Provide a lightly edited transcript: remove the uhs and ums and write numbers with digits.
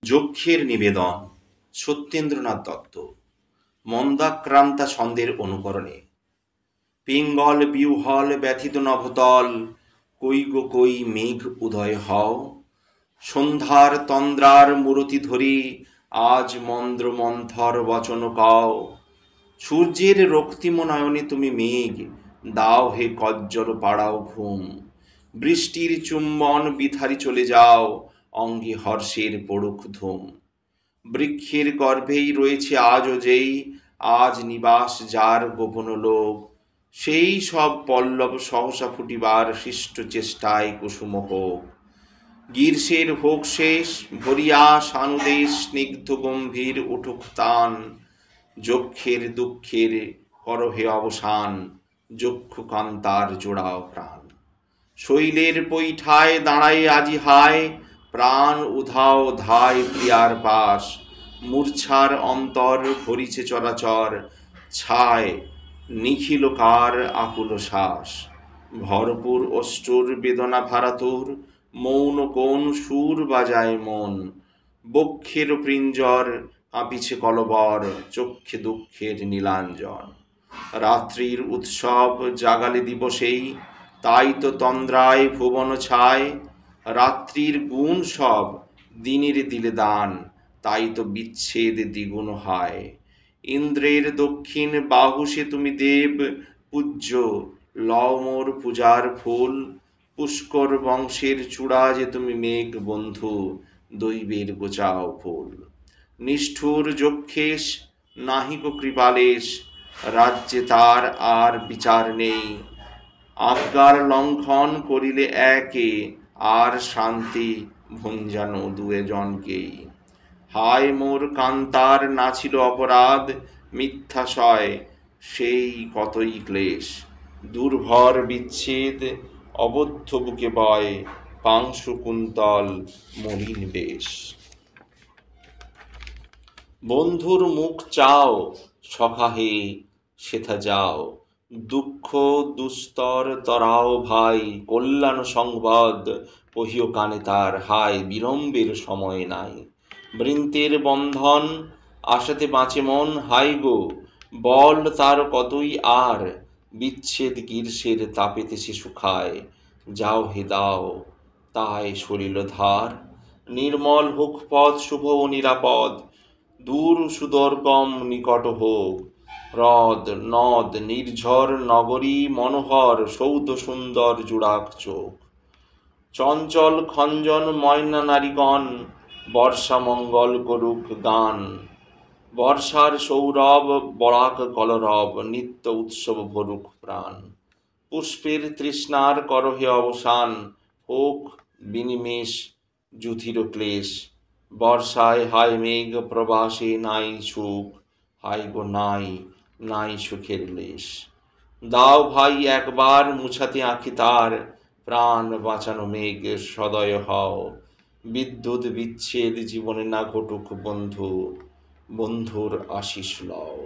যক্ষের নিবেদন সত্যেন্দ্রনাথ দত্ত। মন্দাক্রান্তা ছন্দের অনুকরণে। পিঙ্গল বিহ্বল ব্যথিত নভতল, কই গো কই মেঘ উদয় হও। সন্ধ্যার তন্দ্রার মূরতি ধরি, আজ মন্দ্র মন্থর বচন কও। সূর্যের রক্তিম নয়নে তুমি মেঘ, দাও হে কজ্জল পাড়াও ঘুম। বৃষ্টির চুম্বন বিথারি চলে যাও, অঙ্গে হর্ষের পড়ুক ধুম। বৃক্ষের গর্ভেই রয়েছে আজও যেই, আজ নিবাস যার গোপন লোক। সেই সব পল্লব সহসা ফুটিবার শিষ্ট চেষ্টায় কুসুম হোক। গ্রীষ্মের হোক শেষ, ভরিয়া সানুদেশ স্নিগ্ধ গম্ভীর উঠুক তান। যক্ষের দুঃখের করহে অবসান, যক্ষু কান্তার জোড়াও প্রাণ। শৈলের পৈঠায় দাঁড়ায় আজি হায়, প্রাণ উধাও ধায় প্রিয়ার পাশ। মূর্ছার অন্তর ভরিছে চরাচর, ছায় নিখিল কার আকুল শ্বাস। ভরপুর অষ্টুর বেদনা ভারাতুর, মৌন কোন সুর বাজায় মন। বক্ষের পিঞ্জর কাঁপিছে কলবর, চক্ষে দুঃখের নীলাঞ্জন। রাত্রির উৎসব জাগালে দিবসেই, তাই তো তন্দ্রায় ভুবন ছায়। রাত্রির গুণ সব দিনের দিলে দান, তাই তো বিচ্ছেদ দ্বিগুণ হয়। ইন্দ্রের দক্ষিণ বাহু সে তুমি দেব পূজ্য, লও মোর পূজার ফুল। পুষ্কর বংশের চূড়া যে তুমি মেঘ বন্ধু, দৈবের গোচাও ফুল। নিষ্ঠুর যক্ষেশ নাহিক কৃপালেশ, রাজ্যে তার আর বিচার নেই। আজ্ঞার লঙ্ঘন করিলে একে, আর শান্তি ভঞ্জানো দুয়ে জনকেই। হায় মোর কান্তার নাছিল অপরাধ, মিথ্যাশয় সেই কতই ক্লেশ। দুর্ভর বিচ্ছেদ অবদ্ধ বুকে বয়, পাংশু কুন্তল মলিন বেশ। বন্ধুর মুখ চাও সখা হে, সেথা যাও। দুঃখ দুস্তর তরাও ভাই, কল্যাণ সংবাদ কহিও কানে তার। হায় বিলম্বের সময় নাই, বৃন্তের বন্ধন আশাতে বাঁচে মন। হাই গো বল তার কতই আর, বিচ্ছেদ গ্রীষ্মের তাপেতে সে শুকায়। যাও হে দাও তাই সলিল ধার, নির্মল হোক পথ শুভ ও নিরাপদ। দূর সুদর্গম নিকট হোক, হ্রদ নদ নির্ঝর নগরী মনোহর। সৌধ সুন্দর জুড়াক চোখ, চঞ্চল খঞ্জন ময়না নারীগণ। বর্ষা মঙ্গল করুক গান, বর্ষার সৌরভ বরাক কলরব। নিত্য উৎসব ভরুক প্রাণ। পুষ্পের তৃষ্ণার করহে অবসান, হোক বিনিমেষ যুধির ক্লেশ। বর্ষায় হায় মেঘ প্রবাসে নাই সুখ, হায় গো নাই নাই সুখের লেশ। দাও ভাই একবার মুছাতে আঁখি তার, প্রাণ বাঁচানো মেঘ সদয় হও। বিদ্যুৎ বিচ্ছেদ জীবনে না ঘটুক বন্ধু, বন্ধুর আশিস লও।